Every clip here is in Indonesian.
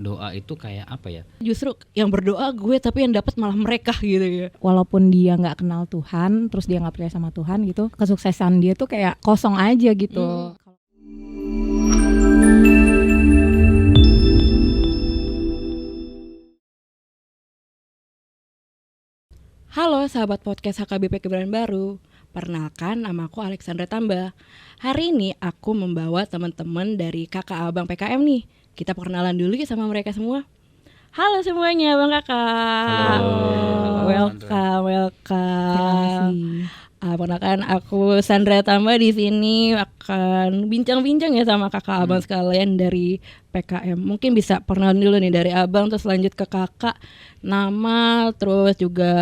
doa itu kayak apa ya? Justru yang berdoa gue tapi yang dapat malah mereka gitu ya. Walaupun dia nggak kenal Tuhan, terus dia nggak percaya sama Tuhan gitu, kesuksesan dia tuh kayak kosong aja gitu. Halo sahabat podcast HKBP Kebayoran Baru. Perkenalkan, nama aku Alexandra Tamba. Hari ini aku membawa teman-teman dari kakak abang PKM nih. Kita perkenalan dulu ya sama mereka semua. Halo semuanya, bang kakak. Halo. Welcome. Terima kasih. Perkenalkan, aku Sandra Tamba di sini akan bincang-bincang ya sama kakak abang sekalian dari PKM. Mungkin bisa perkenalan dulu nih dari abang, terus lanjut ke kakak. Nama, terus juga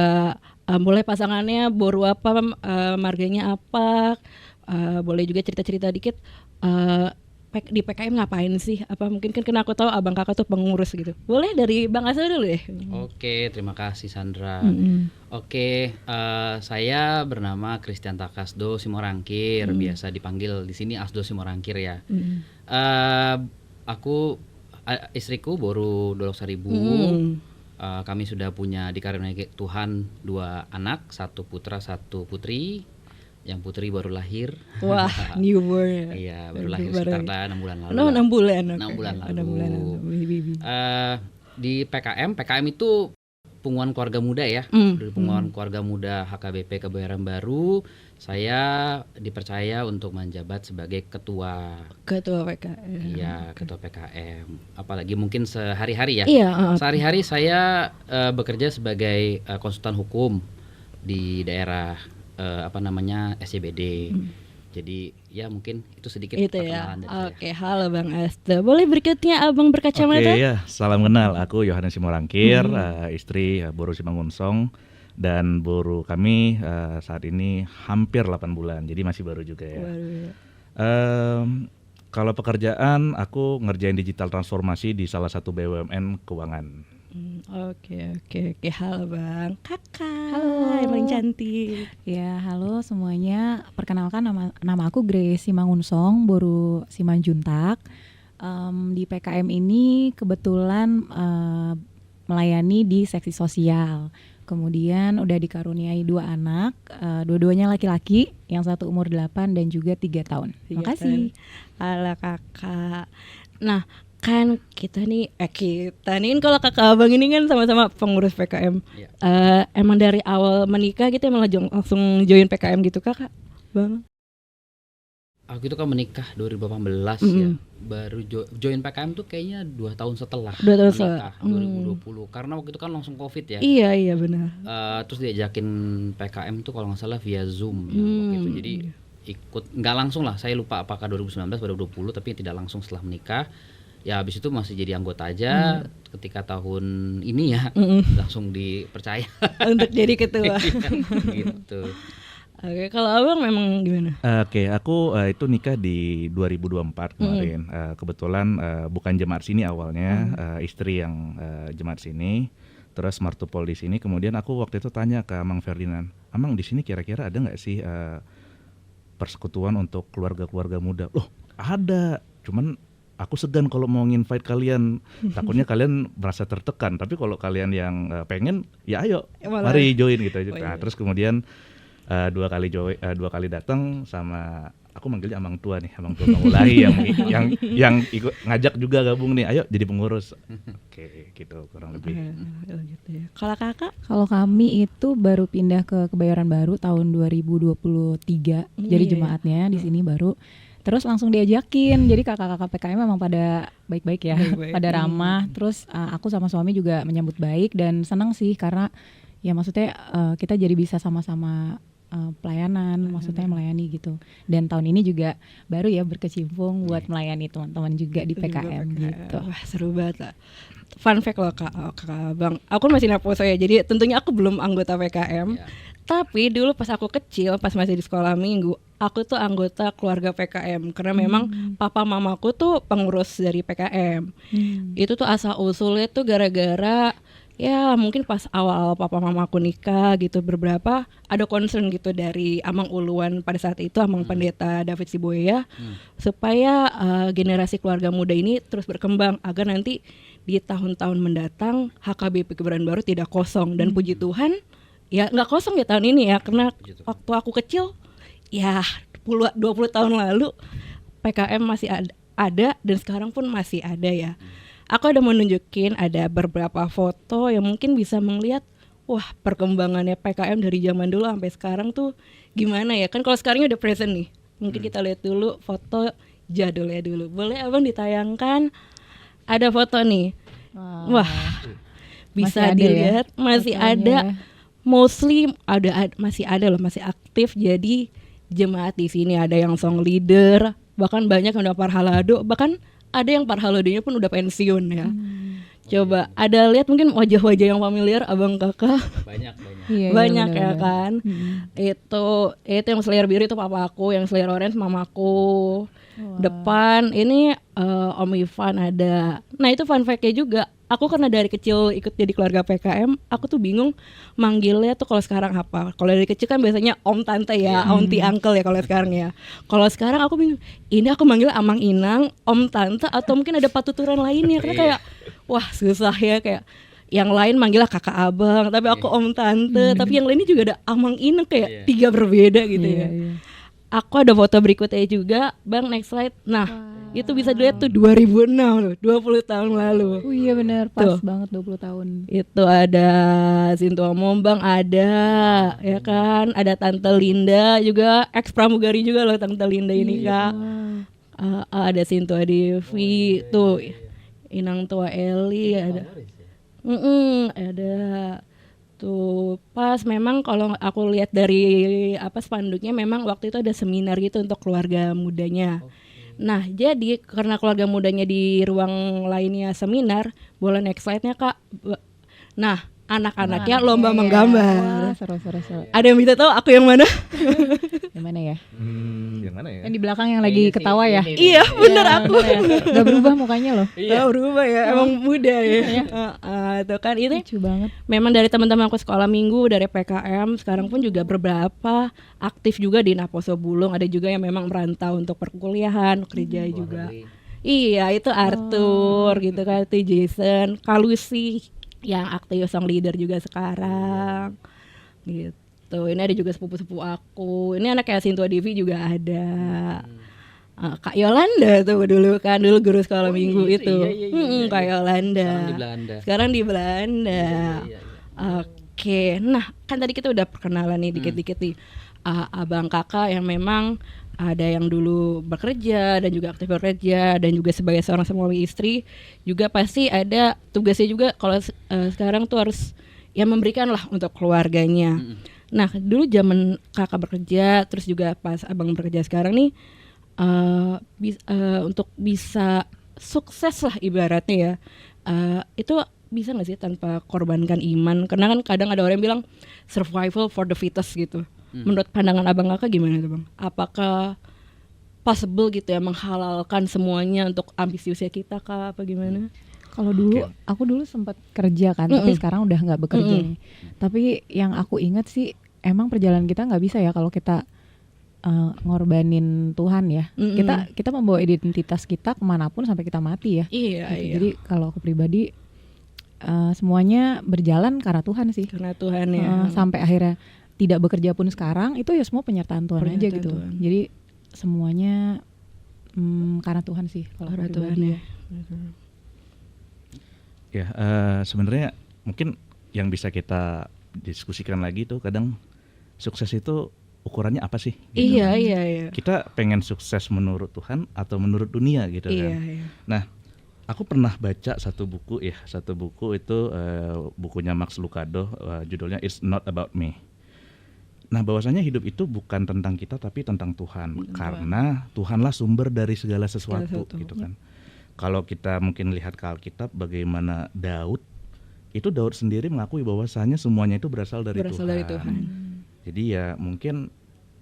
boleh pasangannya baru apa, marganya apa, boleh juga cerita-cerita dikit di PKM ngapain sih? Apa mungkin kan karena aku tahu abang kakak tuh pengurus gitu. Boleh dari Bang Asal dulu deh. Oke, terima kasih Sandra. Oke, saya bernama Christian Takasdo Simorangkir, biasa dipanggil di sini Asdo Simorangkir ya. Aku istriku baru 12.000. Kami sudah punya dikaruniai Tuhan 2 anak, 1 putra 1 putri. Yang putri baru lahir. Wah, newborn. Iya, baru lahir sekitar 6 bulan lalu. 6 bulan. 6 bulan lalu. 6 bulan lalu. Baby. Di PKM itu Penguatan Keluarga Muda ya. Dari Penguatan Keluarga Muda HKBP Kebayoran Baru, saya dipercaya untuk menjabat sebagai ketua PKM. Iya, ketua PKM. Apalagi mungkin sehari-hari ya. Iya. Sehari-hari saya bekerja sebagai konsultan hukum di daerah SCBD. Jadi ya mungkin itu sedikit Itu perkenalan ya. dari saya. Oke, halo Bang Asta. Boleh berikutnya abang berkacamata? Oke ya, salam kenal. Aku Yohanes Simorangkir, istri Boru Simangunsong, dan boru kami saat ini hampir 8 bulan. Jadi masih baru juga ya. Kalau pekerjaan, aku ngerjain digital transformasi di salah satu BUMN keuangan. Oke. Halo Bang. Kakak. Halo. Yang paling cantik. Ya, halo semuanya. Perkenalkan nama aku Grace Simangunsong, boru Simanjuntak. Di PKM ini kebetulan melayani di seksi sosial. Kemudian udah dikaruniai 2 anak, dua-duanya laki-laki, yang satu umur 8 dan juga 3 tahun. Terima kasih. Halo kakak. Nah, kan kita nih kalau kakak abang ini kan sama-sama pengurus PKM. Iya. Emang dari awal menikah gitu emang langsung join PKM gitu kakak, Bang? Aku itu kan menikah 2018 ya. Baru join PKM tuh kayaknya 2 tahun setelah 2 tahun menikah 2020. Karena waktu itu kan langsung Covid ya. Iya benar. Terus diajakin PKM tuh kalau nggak salah via Zoom ya, waktu itu. Jadi ikut nggak langsung lah. Saya lupa apakah 2019 atau 2020, tapi tidak langsung setelah menikah. Ya habis itu masih jadi anggota aja. Ketika tahun ini ya langsung dipercaya Untuk jadi ketua. gitu. Oke, kalau abang memang gimana? Oke, aku itu nikah di 2024 kemarin. Kebetulan bukan jemaat sini awalnya, istri yang jemaat sini, terus martupol di sini. Kemudian aku waktu itu tanya ke Amang Ferdinand, Amang di sini kira-kira ada nggak sih persekutuan untuk keluarga-keluarga muda? Loh, ada. Cuman aku segan kalau mau nginvite kalian, takutnya kalian merasa tertekan. Tapi kalau kalian yang pengen, ya ayo, mari join gitu aja. Nah, terus kemudian 2 kali datang sama aku manggilnya Amang Tua nih, Amang Tua Pamulahi yang ikut ngajak juga gabung nih, ayo jadi pengurus. Oke, gitu kurang lebih. Gitu ya. Kalau kakak? Kalau kami itu baru pindah ke Kebayoran Baru tahun 2023. Jadi jemaatnya di sini baru. Terus langsung diajakin. Jadi kakak-kakak PKM memang pada baik-baik ya, pada ramah. Terus aku sama suami juga menyambut baik dan senang sih karena ya maksudnya kita jadi bisa sama-sama pelayanan, maksudnya melayani gitu. Dan tahun ini juga baru ya berkecimpung buat melayani teman-teman juga di PKM gitu. Wah, seru banget lah. Fun fact loh kakak Bang, aku masih naposo ya, jadi tentunya aku belum anggota PKM. Tapi dulu pas aku kecil, pas masih di sekolah minggu, aku tuh anggota keluarga PKM karena memang papa mamaku tuh pengurus dari PKM. Itu tuh asal usulnya tuh gara-gara ya mungkin pas awal papa mamaku nikah gitu, beberapa ada concern gitu dari Amang Uluan pada saat itu, Amang Pendeta David Siboya, supaya generasi keluarga muda ini terus berkembang agar nanti di tahun-tahun mendatang HKBP Kebayoran Baru tidak kosong. Dan puji Tuhan ya nggak kosong ya tahun ini ya, karena waktu aku kecil ya 20 tahun lalu PKM masih ada dan sekarang pun masih ada ya. Aku ada mau nunjukin ada beberapa foto yang mungkin bisa melihat wah perkembangannya PKM dari zaman dulu sampai sekarang tuh gimana ya. Kan kalau sekarang udah present nih. Mungkin kita lihat dulu foto jadulnya dulu. Boleh Abang ditayangkan? Ada foto nih. Wah. Bisa Masih ada dilihat ya? masih Fotonya. ada. Mostly masih ada loh, masih aktif jadi jemaat di sini. Ada yang song leader, bahkan banyak yang udah parhalado, bahkan ada yang parhaladonya pun udah pensiun ya. Coba ada lihat mungkin wajah-wajah yang familiar abang kakak Banyak. Iya, banyak ya benar-benar. kan. Itu yang selayar biru itu papaku, yang selayar orange mamaku. Depan ini Om Ivan ada. Nah itu fun fact-nya juga. Aku karena dari kecil ikut jadi keluarga PKM, aku tuh bingung manggilnya tuh kalau sekarang apa. Kalau dari kecil kan biasanya om tante ya, auntie uncle ya kalau sekarang ya. Kalau sekarang aku bingung, ini aku manggil amang inang, om tante atau mungkin ada patuturan lainnya. Karena kayak wah susah ya, kayak yang lain manggilnya kakak abang, tapi aku om tante, tapi yang lainnya juga ada amang inang kayak tiga berbeda gitu ya. Iya. Aku ada foto berikutnya juga, Bang, next slide. Nah, itu bisa dilihat tuh 2006 loh, 20 tahun lalu. Oh iya benar, pas Tuh. banget 20 tahun. Itu ada Sintua Mombang ada, ya kan? Ada Tante Linda juga, ex pramugari juga loh Tante Linda ini, Kak. Ada Sintua Devi, tuh Inang Tua Eli ada. Ada tuh pas memang kalau aku lihat dari spanduknya memang waktu itu ada seminar gitu untuk keluarga mudanya. Nah jadi karena keluarga mudanya di ruang lainnya seminar, boleh next slide-nya Kak. Nah anak-anaknya lomba menggambar. Wah, seru. Ada yang bisa tahu aku yang mana? Yang mana ya? Yang mana ya? Yang di belakang yang lagi ketawa ya? Iya bener aku. Gak berubah mukanya loh. Iya berubah ya, emang muda ya. Tuh kan itu Lucu banget. memang dari teman-teman aku sekolah minggu, dari PKM, sekarang pun juga beberapa aktif juga di Naposo Bulung. Ada juga yang memang merantau untuk perkuliahan, kerja juga. Iya, itu Arthur gitu kan, itu Jason, Kalusi yang aktif song leader juga sekarang. Gitu. Ini ada juga sepupu-sepupu aku. Ini anak kayak Sintua Devi juga ada. Kak Yolanda tuh dulu guru sekolah minggu itu. Kak Yolanda. Sekarang di Belanda. Oke. Nah, kan tadi kita udah perkenalan nih dikit-dikit nih. Abang kakak yang memang ada yang dulu bekerja dan juga aktif bekerja dan juga sebagai seorang suami istri juga pasti ada tugasnya juga kalau sekarang tuh harus ya memberikan lah untuk keluarganya. Nah, dulu zaman kakak bekerja terus juga pas abang bekerja sekarang nih untuk bisa sukses lah ibaratnya ya, itu bisa nggak sih tanpa korbankan iman? Karena kan kadang ada orang yang bilang survival for the fittest gitu. Menurut pandangan abang kakak gimana tuh bang? Apakah possible gitu ya menghalalkan semuanya untuk ambisiusnya kita kak? Apa gimana? Kalau dulu, aku dulu sempat kerja kan, tapi sekarang udah nggak bekerja nih. Tapi yang aku ingat sih, emang perjalanan kita nggak bisa ya kalau kita ngorbanin Tuhan ya. Kita membawa identitas kita kemanapun sampai kita mati ya. Iya, Gitu. iya. Jadi kalau aku pribadi semuanya berjalan karena Tuhan sih. Karena Tuhan ya. Sampai akhirnya tidak bekerja pun sekarang itu ya semua penyertaan Tuhan aja Penyertaan gitu. Tuhan. Jadi semuanya karena Tuhan sih kalau Karena aku Tuhan pribadi ya. Ya, sebenarnya mungkin yang bisa kita diskusikan lagi tuh kadang sukses itu ukurannya apa sih? Gitu. Iya. Kita pengen sukses menurut Tuhan atau menurut dunia gitu Iya, kan. iya. Nah, aku pernah baca satu buku itu bukunya Max Lucado, judulnya It's Not About Me. Nah, bahwasanya hidup itu bukan tentang kita tapi tentang Tuhan, karena Tuhanlah sumber dari segala sesuatu gitu kan. Kalau kita mungkin lihat ke Alkitab bagaimana Daud sendiri mengakui bahwasanya semuanya itu berasal dari Tuhan. Jadi ya mungkin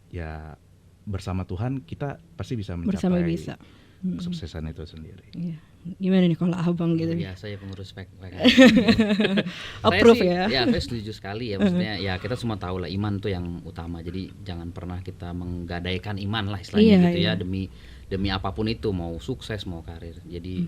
ya bersama Tuhan kita pasti bisa mencapai kesuksesan itu sendiri. Iya. Gimana nih kalau abang gitu? Biasa ya pengurus PKM. Approve ya? Ya, saya setuju sekali ya. Maksudnya ya kita semua tahu lah iman tuh yang utama. Jadi jangan pernah kita menggadaikan iman lah istilahnya gitu ya demi apapun itu, mau sukses mau karir. Jadi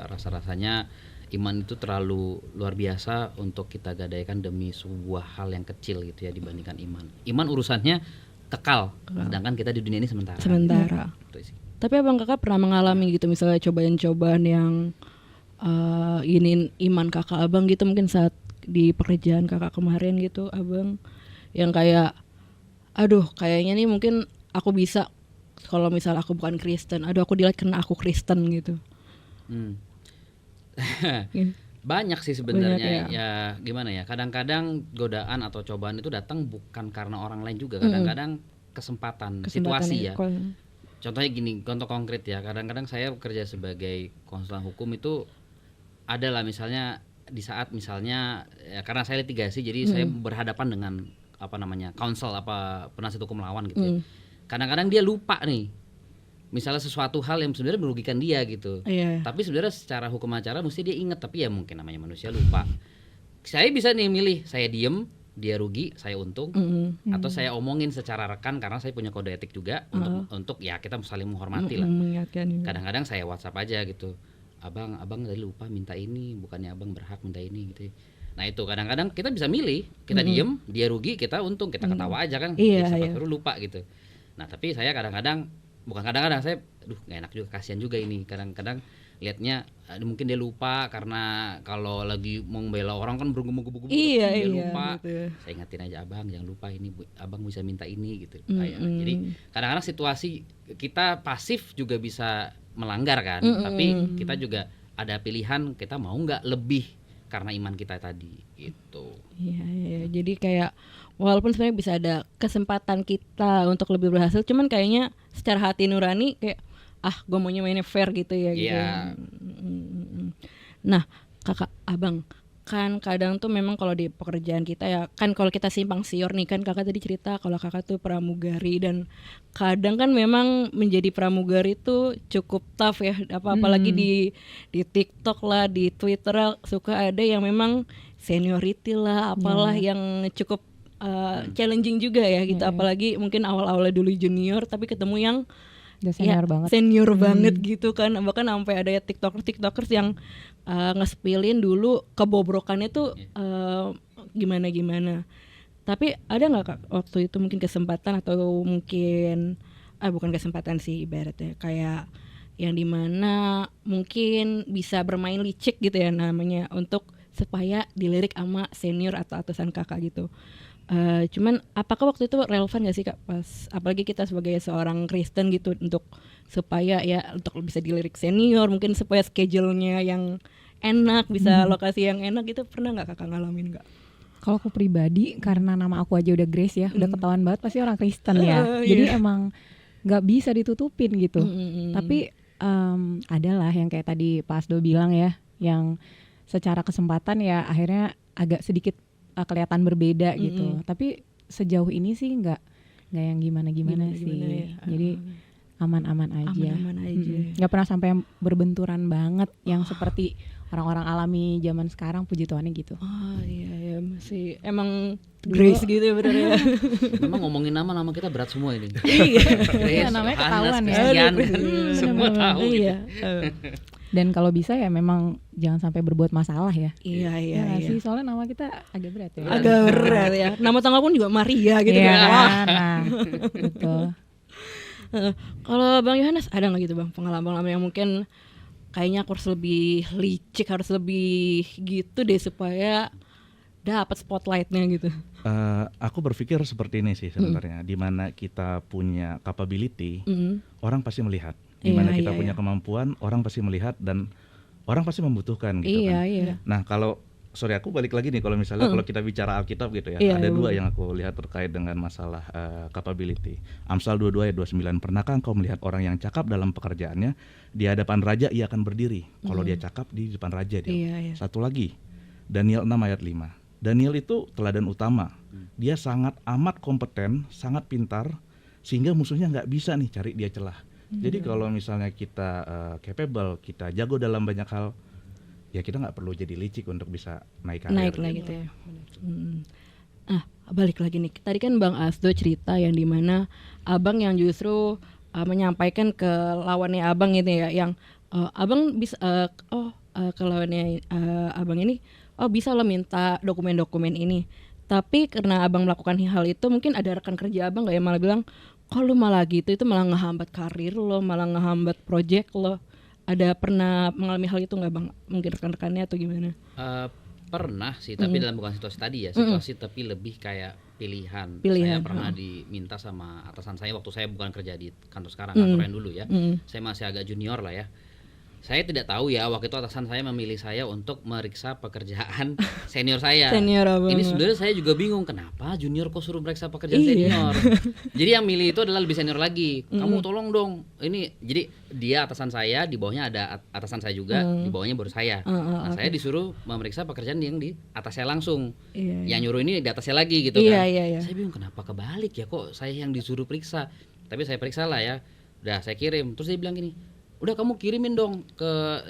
rasa-rasanya iman itu terlalu luar biasa untuk kita gadaikan demi sebuah hal yang kecil gitu ya dibandingkan iman. Iman urusannya kekal, sedangkan kita di dunia ini sementara. Itu sih. Tapi abang kakak pernah mengalami gitu misalnya cobaan-cobaan yang ini iman kakak abang gitu mungkin saat di pekerjaan kakak kemarin gitu abang yang kayak aduh kayaknya nih mungkin aku bisa kalau misal aku bukan Kristen, aduh aku dilihat karena aku Kristen gitu. Banyak sih sebenarnya Banyak, ya gimana ya, kadang-kadang godaan atau cobaan itu datang bukan karena orang lain juga, kadang-kadang kesempatan situasi ya. Contohnya gini, contoh konkret ya, kadang-kadang saya bekerja sebagai konsultan hukum itu adalah misalnya di saat misalnya ya, karena saya litigasi jadi saya berhadapan dengan apa namanya counsel apa penasihat hukum lawan gitu ya. Kadang-kadang dia lupa nih misalnya sesuatu hal yang sebenarnya merugikan dia gitu. Tapi sebenarnya secara hukum acara mesti dia ingat, tapi ya mungkin namanya manusia lupa. Saya bisa nih milih, saya diem, dia rugi, saya untung, atau saya omongin secara rekan karena saya punya kode etik juga untuk ya kita saling menghormati lah. Kadang-kadang saya WhatsApp aja gitu, abang tadi lupa minta ini, bukannya abang berhak minta ini gitu. Nah itu kadang-kadang kita bisa milih, kita diem, dia rugi, kita untung, kita ketawa aja kan, siapa lupa gitu. Nah tapi saya kadang-kadang saya gak enak juga, kasihan juga ini kadang-kadang lihatnya mungkin dia lupa karena kalau lagi mau membela orang kan bergumul-gumul dia lupa gitu. Saya ingatin aja abang jangan lupa ini abang bisa minta ini gitu. Jadi kadang-kadang situasi kita pasif juga bisa melanggar kan, tapi kita juga ada pilihan kita mau nggak lebih karena iman kita tadi gitu. Iya, jadi kayak walaupun sebenarnya bisa ada kesempatan kita untuk lebih berhasil, cuman kayaknya secara hati nurani kayak gue maunya mainnya fair gitu ya gitu. Nah kakak abang kan kadang tuh memang kalau di pekerjaan kita ya kan kalau kita simpang siur nih kan kakak tadi cerita kalau kakak tuh pramugari dan kadang kan memang menjadi pramugari tuh cukup tough ya apalagi di TikTok lah di Twitter lah, suka ada yang memang seniority lah apalah yang cukup challenging juga ya gitu apalagi mungkin awal-awalnya dulu junior tapi ketemu yang senior banget gitu kan bahkan sampai ada ya tiktokers yang nge-spillin dulu kebobrokannya tuh gimana tapi ada nggak kak waktu itu mungkin kesempatan atau mungkin bukan kesempatan sih ibaratnya kayak yang dimana mungkin bisa bermain licik gitu ya namanya untuk supaya dilirik sama senior atau atasan kakak gitu. Cuman apakah waktu itu relevan gak sih kak pas apalagi kita sebagai seorang Kristen gitu untuk supaya ya untuk bisa dilirik senior mungkin supaya schedule-nya yang enak bisa lokasi yang enak gitu pernah nggak kakak ngalamin nggak? Kalau aku pribadi karena nama aku aja udah Grace ya udah ketahuan banget pasti orang Kristen ya jadi emang nggak bisa ditutupin gitu tapi adalah yang kayak tadi Pak Asdo bilang ya yang secara kesempatan ya akhirnya agak sedikit kelihatan berbeda gitu. Tapi sejauh ini sih nggak yang gimana-gimana sih. Ya. Jadi aman-aman aja. Nggak pernah sampai yang berbenturan banget yang seperti orang-orang alami zaman sekarang puji Tuhannya gitu. Oh iya masih emang Grace gitu ya benar ya. Memang ngomongin nama kita berat semua ini. Grace, namanya ketahuan ya. Semua tahu. Iya. Dan kalau bisa ya memang jangan sampai berbuat masalah ya. Iya. Sih soalnya nama kita agak berat ya. Agak berat ya. Nama tanggal pun juga Maria gitu kan. Nah, betul. Kalau Bang Yohanes ada nggak gitu Bang pengalaman yang mungkin kayaknya aku harus lebih licik harus lebih gitu deh supaya dapat spotlightnya gitu. Aku berpikir seperti ini sih sebenarnya. Di mana kita punya capability, orang pasti melihat. Di mana kita punya kemampuan, orang pasti melihat dan orang pasti membutuhkan gitu kan. Nah kalau aku balik lagi nih kalau misalnya kalau kita bicara Alkitab gitu ya, ada dua yang aku lihat terkait dengan masalah capability. Amsal 22 ayat 29, pernahkah engkau melihat orang yang cakap dalam pekerjaannya, di hadapan raja ia akan berdiri. Kalau dia cakap di depan raja dia. Satu lagi, Daniel 6 ayat 5. Daniel itu teladan utama. Dia sangat amat kompeten, sangat pintar, sehingga musuhnya nggak bisa nih cari dia celah. Jadi kalau misalnya kita capable, kita jago dalam banyak hal, ya kita nggak perlu jadi licik untuk bisa naik karir. Naik lah gitu ya. Balik lagi nih. Tadi kan Bang Asdo cerita yang dimana abang yang justru menyampaikan ke lawannya abang gitu ya, yang abang bisa kalau abang ini, oh bisa lo minta dokumen-dokumen ini. Tapi karena abang melakukan hal itu, mungkin ada rekan kerja abang nggak ya malah bilang, kok lu malah gitu, itu malah ngehambat karir lo, malah ngehambat project lo. Ada pernah mengalami hal itu nggak bang? Mungkin rekan-rekannya atau gimana? Pernah sih, tapi dalam bukan situasi tadi ya, situasi tapi lebih kayak pilihan. Saya pernah diminta sama atasan saya waktu saya bukan kerja di kantor sekarang, kantor yang dulu ya. Saya masih agak junior lah ya. Saya tidak tahu ya, waktu itu atasan saya memilih saya untuk meriksa pekerjaan senior saya. Senior abang. Ini sebenarnya saya juga bingung, kenapa junior kok suruh meriksa pekerjaan senior. Jadi yang milih itu adalah lebih senior lagi. Kamu tolong dong. Ini jadi dia atasan saya, di bawahnya ada atasan saya juga, di bawahnya baru saya. Nah, saya disuruh memeriksa pekerjaan yang di atas saya langsung. Yang nyuruh ini di atasnya lagi gitu kan. Saya bingung kenapa kebalik ya, kok saya yang disuruh periksa. Tapi saya periksa lah ya. Udah saya kirim. Terus dia bilang gini, udah kamu kirimin dong ke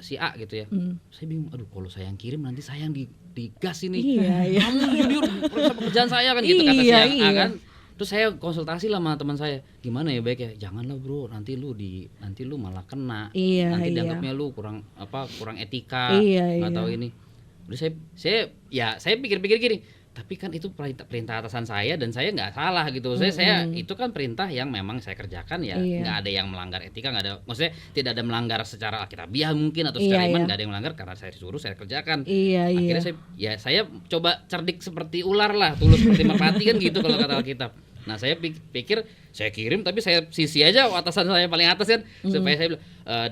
si A gitu ya. Saya bingung, aduh kalau saya yang kirim nanti saya yang digas ini. Kamu junior periksa pekerjaan saya kan gitu kata si A kan. Terus saya konsultasi lah sama teman saya, gimana ya baik ya, janganlah bro, nanti lu malah kena, nanti dianggapnya lu kurang etika atau ini. Udah saya pikir-pikir gini, tapi kan itu perintah atasan saya dan saya nggak salah gitu. Saya itu kan perintah yang memang saya kerjakan ya, nggak ada yang melanggar etika, nggak ada, maksudnya tidak ada melanggar secara alkitabiah mungkin atau secara iman, nggak ada yang melanggar karena saya disuruh saya kerjakan. Akhirnya saya coba cerdik seperti ular lah, tulus seperti merpati kan gitu kalau kata Alkitab. Nah saya pikir saya kirim tapi saya sisi aja atasan saya paling atas kan, supaya saya bilang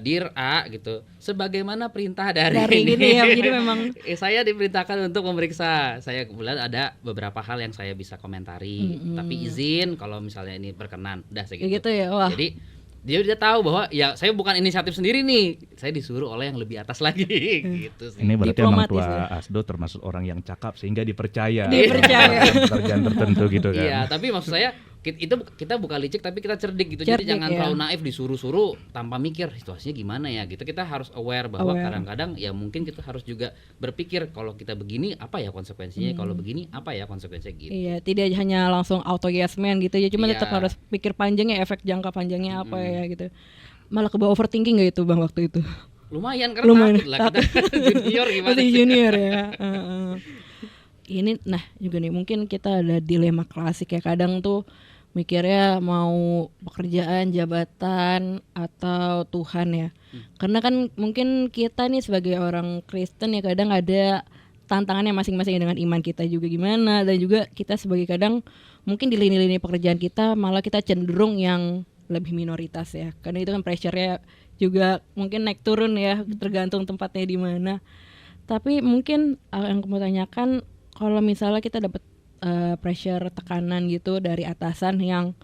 Dir A gitu, sebagaimana perintah dari ini ya, jadi memang saya diperintahkan untuk memeriksa. Saya kebetulan ada beberapa hal yang saya bisa komentari, tapi izin kalau misalnya ini berkenan, udah saya gitu ya. Wah. Jadi dia udah tahu bahwa ya saya bukan inisiatif sendiri nih, saya disuruh oleh yang lebih atas lagi gitu sih. Ini berarti orang tua Asdo termasuk orang yang cakap sehingga dipercaya pekerjaan tertentu gitu kan. Iya, tapi maksud saya itu kita bukan licik tapi kita cerdik gitu. Jadi jangan terlalu naif disuruh-suruh tanpa mikir situasinya gimana ya gitu. Kita harus aware bahwa kadang-kadang ya mungkin kita harus juga berpikir kalau kita begini apa ya konsekuensinya, kalau begini apa ya konsekuensinya gitu. Iya, tidak hanya langsung auto yes man gitu ya, cuma tetap harus pikir panjangnya, efek jangka panjangnya apa ya gitu. Malah kebawa overthinking gak itu bang waktu itu? Lumayan karena takut lah kita junior gimana masih junior ya. Ini nah juga nih mungkin kita ada dilema klasik ya, kadang tuh mikirnya mau pekerjaan, jabatan atau Tuhan ya. Karena kan mungkin kita nih sebagai orang Kristen ya kadang ada tantangannya masing-masing dengan iman kita juga gimana, dan juga kita sebagai kadang mungkin di lini-lini pekerjaan kita malah kita cenderung yang lebih minoritas ya. Karena itu kan pressure-nya juga mungkin naik turun ya, tergantung tempatnya di mana. Tapi mungkin yang aku mau tanyakan, kalau misalnya kita dapat pressure, tekanan gitu dari atasan yang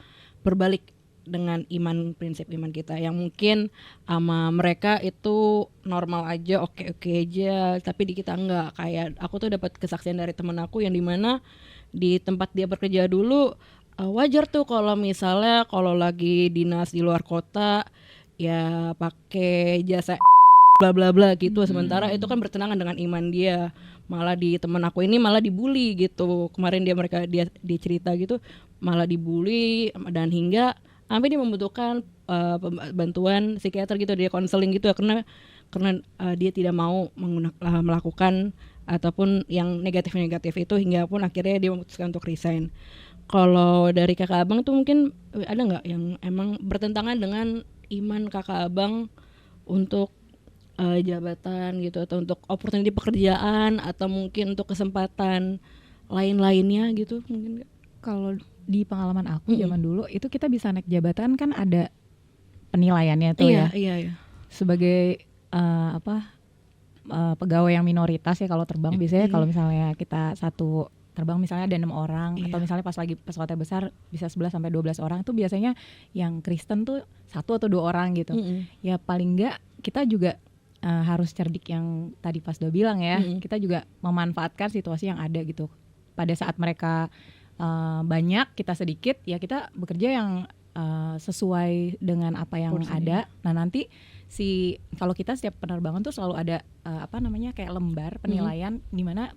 berbalik dengan prinsip iman kita, yang mungkin sama mereka itu normal aja, oke aja, tapi di kita enggak. Kayak aku tuh dapat kesaksian dari temen aku yang dimana di tempat dia bekerja dulu wajar tuh kalau misalnya kalau lagi dinas di luar kota ya pakai jasa bla bla bla gitu. Sementara itu kan bertentangan dengan iman dia. Malah di temen aku ini malah dibully gitu. Kemarin dia cerita gitu, malah dibully dan hingga sampai dia membutuhkan bantuan psikiater gitu, dia konseling gitu ya, karena dia tidak mau melakukan ataupun yang negatif itu, hingga pun akhirnya dia memutuskan untuk resign. Kalau dari kakak abang tuh mungkin ada nggak yang emang bertentangan dengan iman kakak abang untuk jabatan gitu, atau untuk opportunity pekerjaan, atau mungkin untuk kesempatan lain-lainnya gitu mungkin gak? Kalau di pengalaman aku zaman dulu itu kita bisa naik jabatan kan ada penilaiannya tuh ya. Iya. Sebagai pegawai yang minoritas ya kalau terbang biasanya kalau misalnya kita satu terbang misalnya ada 6 orang atau misalnya pas lagi pesawatnya besar bisa 11 sampai 12 orang, itu biasanya yang Kristen tuh 1 atau 2 orang gitu. Ya paling enggak kita juga harus cerdik yang tadi Pas udah bilang ya, kita juga memanfaatkan situasi yang ada gitu. Pada saat mereka banyak, kita sedikit, ya kita bekerja yang sesuai dengan apa yang ada. Nah nanti kalau kita setiap penerbangan tuh selalu ada kayak lembar penilaian di mana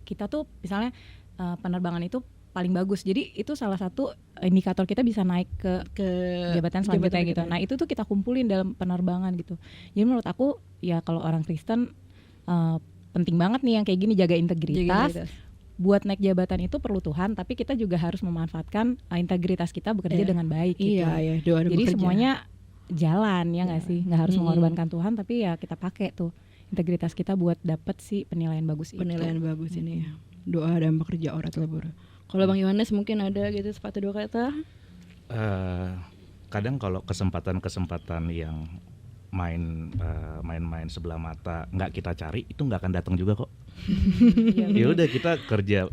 kita tuh misalnya penerbangan itu paling bagus. Jadi itu salah satu indikator kita bisa naik ke jabatan selanjutnya gitu. Nah itu tuh kita kumpulin dalam penerbangan gitu. Jadi menurut aku ya kalau orang Kristen penting banget nih yang kayak gini, jaga integritas. Buat naik jabatan itu perlu Tuhan, tapi kita juga harus memanfaatkan integritas kita bekerja dengan baik gitu. Doa jadi bekerja. semuanya jalan ya nggak sih, nggak harus mengorbankan Tuhan, tapi ya kita pakai tuh integritas kita buat dapet sih penilaian bagus bagus ini ya. Doa dan bekerja orat labora. Kalau Bang Yohanes mungkin ada gitu sepatu dua kata? Kadang kalau kesempatan yang main-main sebelah mata nggak kita cari, itu nggak akan datang juga kok. Ya udah, kita kerja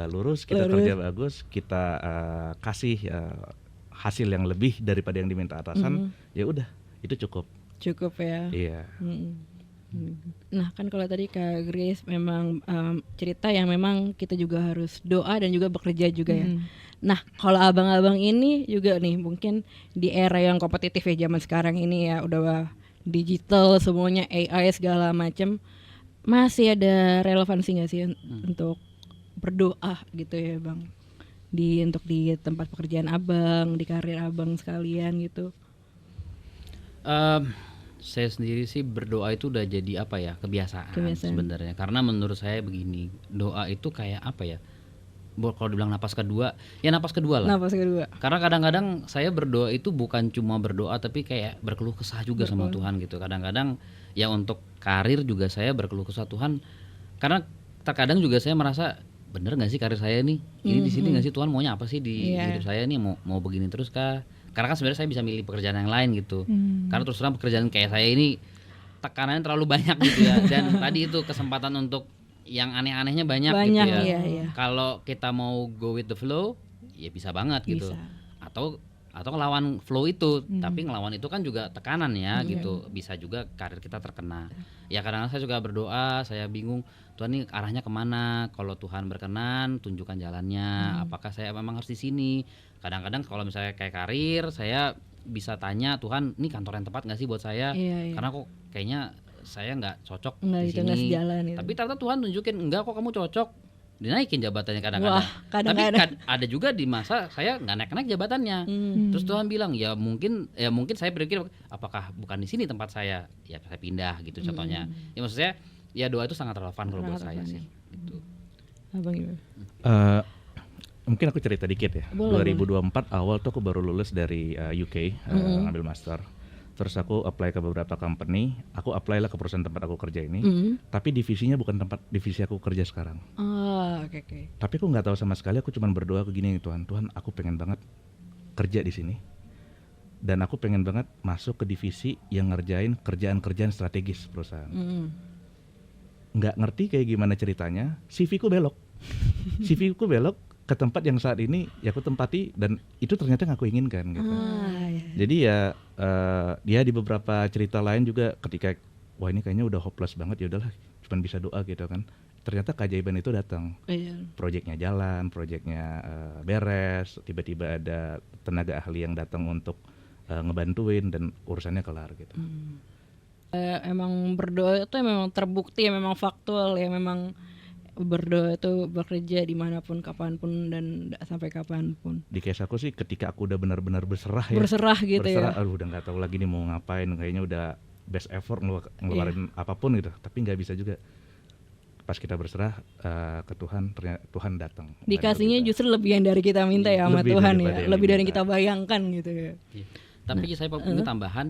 lurus, kita kerja bagus, kita kasih hasil yang lebih daripada yang diminta atasan, ya udah itu cukup ya. Iya. Nah kan kalau tadi Kak Grace memang cerita yang memang kita juga harus doa dan juga bekerja juga ya. Nah kalau abang-abang ini juga nih mungkin di era yang kompetitif ya zaman sekarang ini ya, udah digital semuanya, AI segala macam, masih ada relevansi nggak sih untuk berdoa gitu ya Bang, untuk di tempat pekerjaan abang, di karir abang sekalian gitu? Saya sendiri sih berdoa itu udah jadi apa ya, kebiasaan. Sebenarnya, karena menurut saya begini, doa itu kayak apa ya, kalau dibilang napas kedua, ya napas kedua lah. Karena kadang-kadang saya berdoa itu bukan cuma berdoa, tapi kayak berkeluh kesah juga sama Tuhan gitu. Kadang-kadang ya untuk karir juga saya berkeluh kesah Tuhan, karena terkadang juga saya merasa bener nggak sih karir saya nih, ini di sini nggak sih Tuhan maunya apa sih di hidup saya nih, mau begini terus kah? Karena kan sebenarnya saya bisa milih pekerjaan yang lain gitu. Karena terus terang pekerjaan kayak saya ini tekanannya terlalu banyak gitu ya. Dan tadi itu kesempatan untuk yang aneh-anehnya banyak gitu ya. Kalau kita mau go with the flow, ya bisa banget gitu. Atau ngelawan flow itu, tapi ngelawan itu kan juga tekanan ya gitu. Bisa juga karir kita terkena. Ya kadang-kadang saya juga berdoa, saya bingung, Tuhan ini arahnya kemana? Kalau Tuhan berkenan, tunjukkan jalannya. Apakah saya memang harus di sini? Kadang-kadang kalau misalnya kayak karir, saya bisa tanya Tuhan, ini kantor yang tepat nggak sih buat saya? Karena kok kayaknya saya nggak cocok di sini. Tapi ternyata Tuhan tunjukin enggak kok, kamu cocok, dinaikin jabatannya kadang-kadang. Tapi ada juga di masa saya nggak naik-naik jabatannya. Terus Tuhan bilang ya mungkin saya berpikir apakah bukan di sini tempat saya, ya saya pindah gitu contohnya. Ya maksudnya ya doa itu sangat relevan kalau buat saya sih. Gitu. Abang gimana? Mungkin aku cerita dikit ya. 2024 awal tuh aku baru lulus dari UK, ambil master. Terus aku apply ke beberapa company, aku apply lah ke perusahaan tempat aku kerja ini, tapi divisinya bukan tempat divisi aku kerja sekarang. Okay. Tapi aku nggak tahu sama sekali, aku cuma berdoa begini, Tuhan, aku pengen banget kerja di sini, dan aku pengen banget masuk ke divisi yang ngerjain kerjaan-kerjaan strategis perusahaan. Nggak ngerti kayak gimana ceritanya, CV ku belok ke tempat yang saat ini ya aku tempati, dan itu ternyata yang aku inginkan gitu. Jadi ya di beberapa cerita lain juga ketika wah ini kayaknya udah hopeless banget, ya udahlah cuma bisa doa gitu kan. Ternyata keajaiban itu datang. Proyeknya jalan, proyeknya beres, tiba-tiba ada tenaga ahli yang datang untuk ngebantuin dan urusannya kelar gitu. Emang berdoa itu memang terbukti ya, memang faktual ya, memang berdoa itu bekerja dimanapun, kapanpun, dan sampai kapanpun. Di case aku sih ketika aku udah benar-benar berserah gitu ya. Aduh udah nggak tahu lagi nih mau ngapain, kayaknya udah best effort ngeluarin apapun gitu, tapi nggak bisa juga. Pas kita berserah ke Tuhan, ternyata Tuhan datang. Dikasihnya justru lebih yang dari kita minta ya sama Tuhan ya, lebih dari yang kita bayangkan gitu ya. Tapi saya punya tambahan.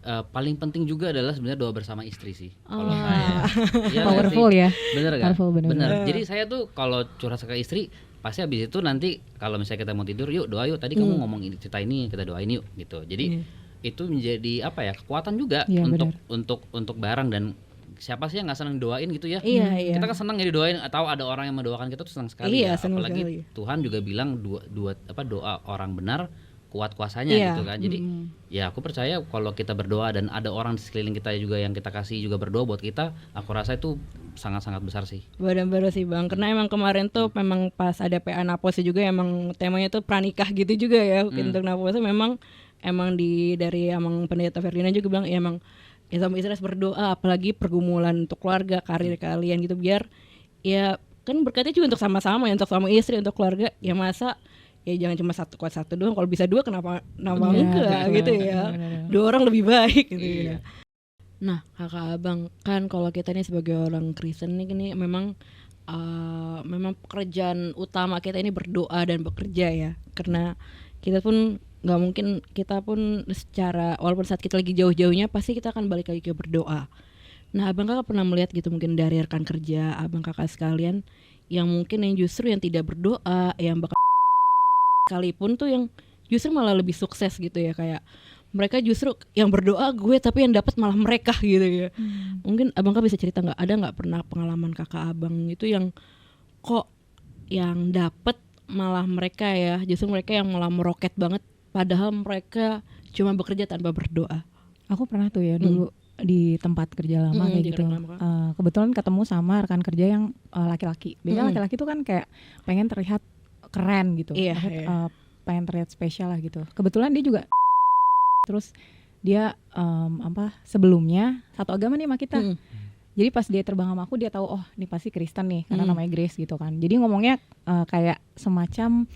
Paling penting juga adalah sebenarnya doa bersama istri sih. Kalau saya, ya powerful ya. Bener kan? Bener. Jadi saya tuh kalau curhat ke istri, pasti habis itu nanti kalau misalnya kita mau tidur, yuk doa yuk. Tadi kamu ngomong cerita ini, kita doain yuk gitu. Jadi itu menjadi apa ya, kekuatan juga untuk bareng. Dan siapa sih yang nggak senang doain gitu ya? Kita kan senang ya didoain, atau ada orang yang mendoakan kita tuh senang sekali. Apalagi Tuhan juga bilang doa orang benar kuat kuasanya gitu kan. Jadi ya aku percaya kalau kita berdoa dan ada orang di sekeliling kita juga yang kita kasih juga berdoa buat kita, aku rasa itu sangat-sangat besar sih. Benar-benar sih Bang, karena emang kemarin tuh memang pas ada PA Naposi juga emang temanya tuh pranikah gitu juga ya. Untuk Naposi memang dari pendeta Ferdinand juga bilang ya emang ya sama istri berdoa, apalagi pergumulan untuk keluarga, karir kalian gitu, biar ya kan berkatnya juga untuk sama-sama ya, untuk suami istri, untuk keluarga. Ya masa ya jangan cuma satu kuat satu doang, kalau bisa dua kenapa enggak gitu ya. Dua orang lebih baik gitu ya. Nah kakak abang, kan kalau kita nih sebagai orang Kristen nih memang memang pekerjaan utama kita ini berdoa dan bekerja ya, karena kita pun nggak mungkin, kita pun secara walaupun saat kita lagi jauh-jauhnya pasti kita akan balik lagi ke berdoa. Nah abang kakak pernah melihat gitu mungkin dari rekan kerja abang kakak sekalian yang mungkin yang justru yang tidak berdoa, yang bakal sekalipun tuh yang justru malah lebih sukses gitu ya, kayak mereka justru yang berdoa gue tapi yang dapat malah mereka gitu ya. Mungkin abang kakak bisa cerita nggak, ada nggak pernah pengalaman kakak abang itu yang kok yang dapat malah mereka ya, justru mereka yang malah meroket banget padahal mereka cuma bekerja tanpa berdoa. Aku pernah tuh ya dulu di tempat kerja lama kayak gitu. Kebetulan ketemu sama rekan kerja yang laki-laki. Biasanya laki-laki tuh kan kayak pengen terlihat keren gitu, pengen terlihat spesial lah gitu. Kebetulan dia juga terus dia sebelumnya satu agama nih sama kita. Jadi pas dia terbang sama aku dia tahu oh ini pasti Kristen nih karena namanya Grace gitu kan. Jadi ngomongnya kayak semacam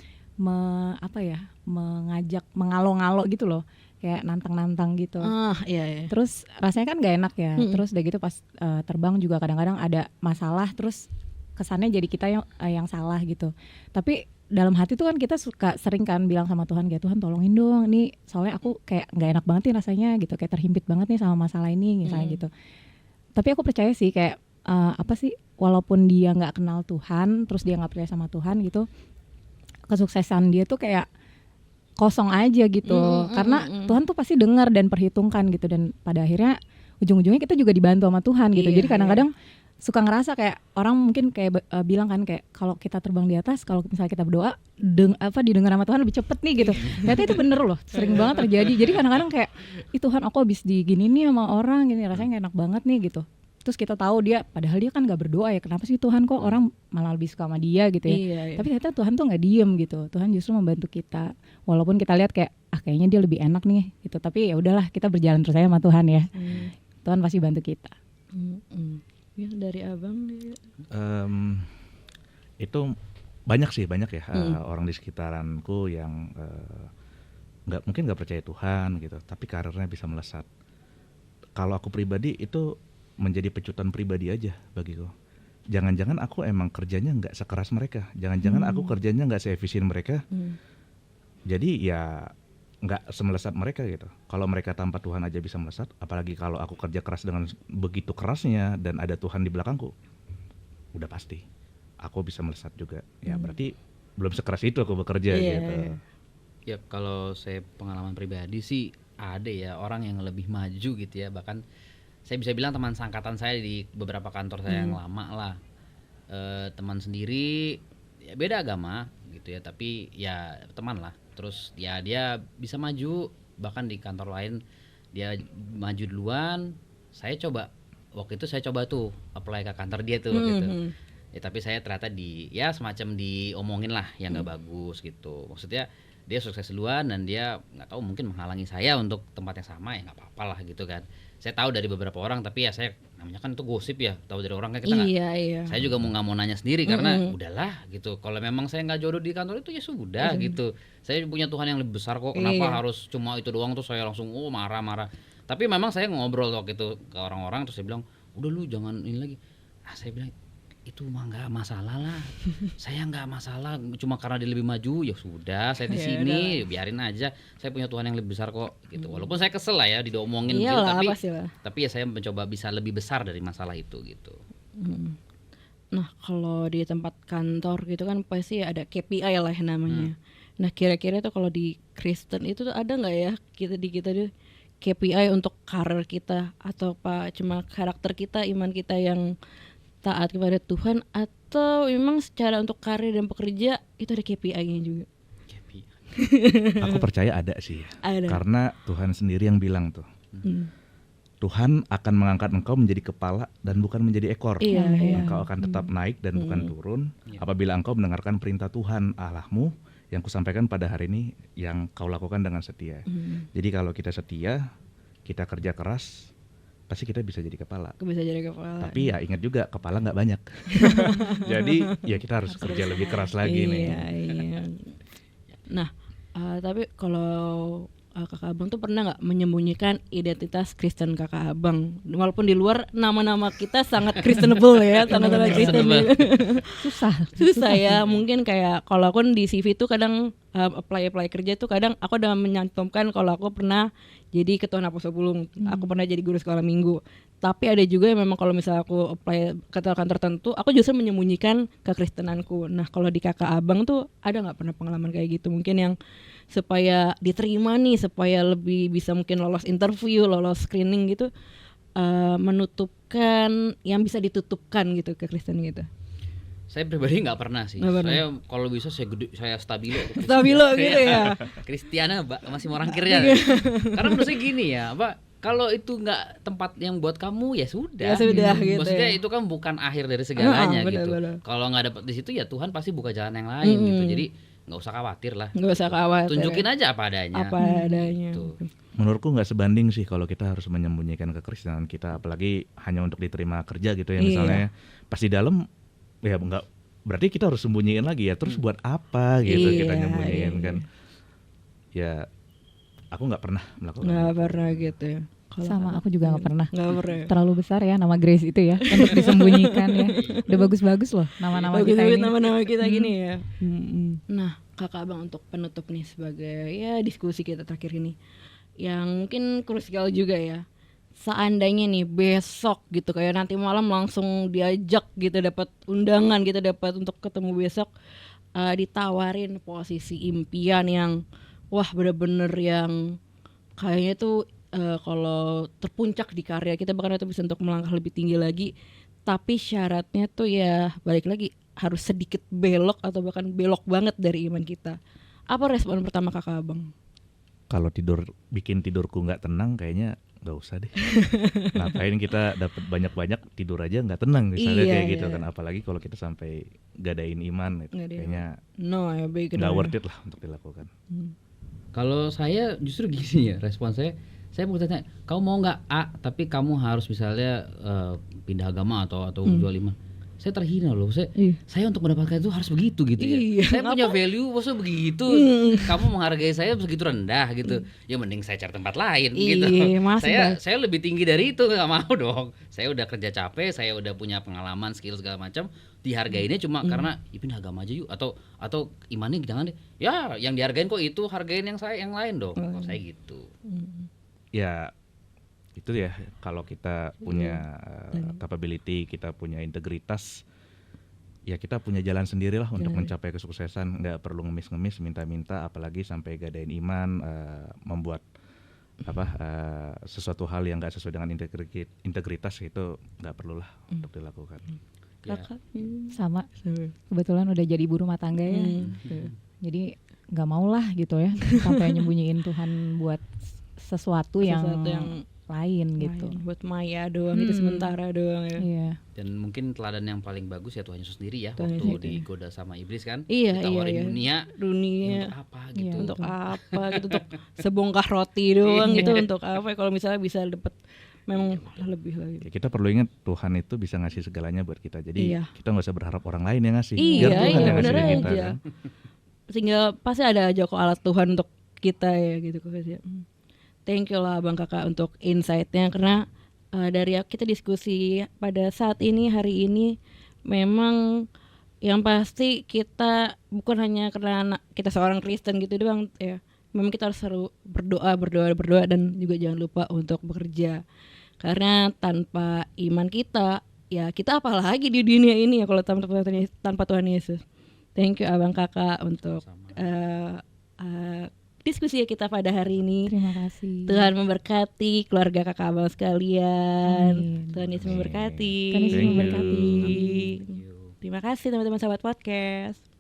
mengajak mengalo-ngalo gitu loh, kayak nantang-nantang gitu. Iya. Terus rasanya kan gak enak ya. Terus udah gitu pas terbang juga kadang-kadang ada masalah, terus kesannya jadi kita yang salah gitu. Tapi dalam hati tuh kan kita suka sering kan bilang sama Tuhan kayak Tuhan tolongin dong, nih soalnya aku kayak nggak enak banget nih rasanya gitu, kayak terhimpit banget nih sama masalah ini misalnya gitu. Tapi aku percaya sih kayak walaupun dia nggak kenal Tuhan, terus dia nggak percaya sama Tuhan gitu, kesuksesan dia tuh kayak kosong aja gitu, karena Tuhan tuh pasti dengar dan perhitungkan gitu, dan pada akhirnya ujung-ujungnya kita juga dibantu sama Tuhan gitu. Jadi kadang-kadang suka ngerasa kayak orang mungkin kayak bilang kan kayak kalau kita terbang di atas, kalau misalnya kita berdoa didengar sama Tuhan lebih cepet nih gitu. Ternyata itu bener loh, sering banget terjadi. Jadi kadang-kadang kayak Tuhan aku habis digini nih sama orang gini, rasanya gak enak banget nih gitu. Terus kita tahu padahal dia kan gak berdoa ya, kenapa sih Tuhan kok orang malah lebih suka sama dia gitu ya. Iya. Tapi ternyata Tuhan tuh gak diem gitu, Tuhan justru membantu kita. Walaupun kita lihat kayak kayaknya dia lebih enak nih gitu, tapi ya udahlah kita berjalan terus aja sama Tuhan ya. Tuhan pasti bantu kita. Ya dari abang itu banyak ya orang di sekitaranku yang mungkin nggak percaya Tuhan gitu, tapi karirnya bisa melesat. Kalau aku pribadi itu menjadi pecutan pribadi aja bagiku. Jangan-jangan aku emang kerjanya nggak sekeras mereka, jangan-jangan aku kerjanya nggak seefisien mereka, jadi ya nggak semelesat mereka gitu. Kalau mereka tanpa Tuhan aja bisa melesat, apalagi kalau aku kerja keras dengan begitu kerasnya dan ada Tuhan di belakangku, udah pasti aku bisa melesat juga. Ya berarti belum sekeras itu aku bekerja gitu. Ya kalau saya pengalaman pribadi sih ada ya orang yang lebih maju gitu ya, bahkan saya bisa bilang teman seangkatan saya di beberapa kantor saya yang lama lah, teman sendiri ya beda agama gitu ya, tapi ya teman lah. Terus ya dia bisa maju, bahkan di kantor lain dia maju duluan. Waktu itu saya coba tuh apply ke kantor dia tuh gitu. Ya tapi saya ternyata semacam diomongin lah yang nggak bagus gitu. Maksudnya dia sukses duluan dan dia nggak tahu mungkin menghalangi saya untuk tempat yang sama, ya nggak apa-apa lah gitu kan. Saya tahu dari beberapa orang, tapi ya saya namanya kan itu gosip ya, tahu dari orang kan kita nggak. Saya juga nggak mau nanya sendiri karena udahlah gitu. Kalau memang saya nggak jodoh di kantor itu ya sudah gitu. Saya punya Tuhan yang lebih besar kok. Kenapa harus cuma itu doang tuh saya langsung marah-marah. Tapi memang saya ngobrol waktu itu ke orang-orang, terus saya bilang udah lu jangan ini lagi. Saya bilang itu mah nggak masalah lah. Saya nggak masalah, cuma karena dia lebih maju ya sudah, saya di sini biarin aja. Saya punya Tuhan yang lebih besar kok gitu. Walaupun saya kesel lah ya diomongin gitu, tapi ya saya mencoba bisa lebih besar dari masalah itu gitu. Nah kalau di tempat kantor gitu kan pasti ada KPI lah namanya. Nah kira-kira tuh kalau di Kristen itu tuh ada nggak ya kita tuh KPI untuk karir kita, atau cuma karakter kita, iman kita yang taat kepada Tuhan, atau memang secara untuk karir dan pekerja itu ada KPI-nya juga? Aku percaya ada sih. Ada. Karena Tuhan sendiri yang bilang tuh. Tuhan akan mengangkat engkau menjadi kepala dan bukan menjadi ekor. Engkau akan tetap naik dan bukan turun apabila engkau mendengarkan perintah Tuhan Allahmu yang kusampaikan pada hari ini, yang kau lakukan dengan setia. Jadi kalau kita setia, kita kerja keras, pasti kita bisa jadi kepala. Bisa jadi kepala. Tapi ya ingat juga kepala nggak banyak. Jadi ya kita harus kerja lebih keras lagi nih. Iya. Nah, tapi kalau kakak abang tuh pernah nggak menyembunyikan identitas Kristen kakak abang? Walaupun di luar nama-nama kita sangat Kristenable ya, sangat-sangat Kristen. Susah ya. Mungkin kayak kalau aku di CV tuh kadang apply kerja tuh kadang aku udah menyantumkan kalau aku pernah jadi ketua Naposo Pulung, aku pernah jadi guru sekolah minggu. Tapi ada juga yang memang kalau misalnya aku apply ke kantor tertentu, aku justru menyembunyikan kekristenanku. Nah, kalau di kakak abang tuh ada nggak pernah pengalaman kayak gitu? Mungkin yang supaya diterima nih, supaya lebih bisa mungkin lolos interview, lolos screening gitu, menutupkan yang bisa ditutupkan gitu kekristenan gitu. Saya pribadi nggak pernah sih. Saya kalau bisa saya stabilo gitu ya. Kristiana masih mau rangkirnya. Karena menurut saya gini ya, kalau itu nggak tempat yang buat kamu ya sudah. Gitu. Maksudnya itu kan bukan akhir dari segalanya gitu. Bener. Kalau nggak dapet di situ ya Tuhan pasti buka jalan yang lain gitu. Jadi nggak usah khawatir lah. Nggak usah khawatir. Tunjukin aja apa adanya. Gitu. Menurutku nggak sebanding sih kalau kita harus menyembunyikan kekristenan kita, apalagi hanya untuk diterima kerja gitu ya misalnya. Pas di dalam ya nggak, berarti kita harus sembunyiin lagi ya. Terus buat apa gitu kita nyembunyiin kan? Ya aku nggak pernah melakukan. Nggak pernah gitu ya. Sama aku juga nggak pernah. Terlalu besar ya nama Grace itu ya untuk disembunyikan ya. Udah bagus-bagus loh nama-nama kita ini. Nama-nama kita gini ya. Nah, kakak abang untuk penutup nih sebagai ya diskusi kita terakhir ini, yang mungkin krusial juga ya. Seandainya nih besok gitu kayak nanti malam langsung diajak gitu, dapat undangan gitu, dapat untuk ketemu besok, ditawarin posisi impian yang wah bener-bener yang kayaknya tuh kalau terpuncak di karya kita, bahkan itu bisa untuk melangkah lebih tinggi lagi, tapi syaratnya tuh ya balik lagi harus sedikit belok atau bahkan belok banget dari iman kita. Apa respon pertama kakak abang? Kalau bikin tidurku nggak tenang kayaknya nggak usah deh. Ngapain kita dapat banyak-banyak tidur aja nggak tenang misalnya kayak gitu kan, apalagi kalau kita sampai gadain iman itu kayaknya nggak worth it lah untuk dilakukan. Kalau saya justru gini ya respon saya mau tanya, kamu mau nggak A tapi kamu harus misalnya pindah agama atau jual iman. Saya terhina loh, saya untuk mendapatkan itu harus begitu gitu ya. Saya punya value, maksudnya begitu. Kamu menghargai saya begitu rendah gitu. Ya mending saya cari tempat lain gitu. Saya lebih tinggi dari itu, nggak mau dong. Saya udah kerja capek, saya udah punya pengalaman, skill segala macam. Dihargainnya cuma karena pindah agama aja yuk, atau imannya jangan deh. Ya yang dihargain kok itu, hargain yang lain dong. Kalau saya gitu. Ya itu ya, kalau kita punya capability, kita punya integritas, ya kita punya jalan sendirilah untuk mencapai kesuksesan. Nggak perlu ngemis-ngemis, minta-minta, apalagi sampai gadain iman, membuat sesuatu hal yang nggak sesuai dengan integritas, itu nggak perlulah untuk dilakukan. Kakak sama, kebetulan udah jadi ibu rumah tangga ya, jadi nggak mau lah gitu ya sampai nyembunyiin Tuhan buat sesuatu yang lain gitu, buat Maya doang, itu sementara doang ya. Iya. Dan mungkin teladan yang paling bagus ya Tuhan Yesus sendiri ya, waktu digoda sama iblis kan, ditawarin dunia untuk apa gitu, untuk apa gitu, untuk sebongkah roti doang gitu, untuk apa? Kalau misalnya bisa dapat memang lebih lagi. Kita perlu ingat Tuhan itu bisa ngasih segalanya buat kita, jadi kita nggak usah berharap orang lain yang ngasih. Biar Tuhan yang bener ngasih aja. kita, kan? Sehingga pasti ada aja kok alat Tuhan untuk kita ya gitu kok ya. Thank you lah Bang Kakak untuk insight-nya, karena dari kita diskusi pada saat ini, hari ini, memang yang pasti kita bukan hanya karena kita seorang Kristen gitu doang ya, memang kita harus selalu berdoa dan juga jangan lupa untuk bekerja, karena tanpa iman kita ya kita apa lagi di dunia ini ya kalau tanpa Tuhan Yesus. Thank you Abang Kakak untuk diskusi kita pada hari ini. Terima kasih. Tuhan memberkati keluarga kakak abang sekalian. Tuhan Yesus memberkati. Tuhan Yesus memberkati. Terima kasih teman-teman sahabat podcast.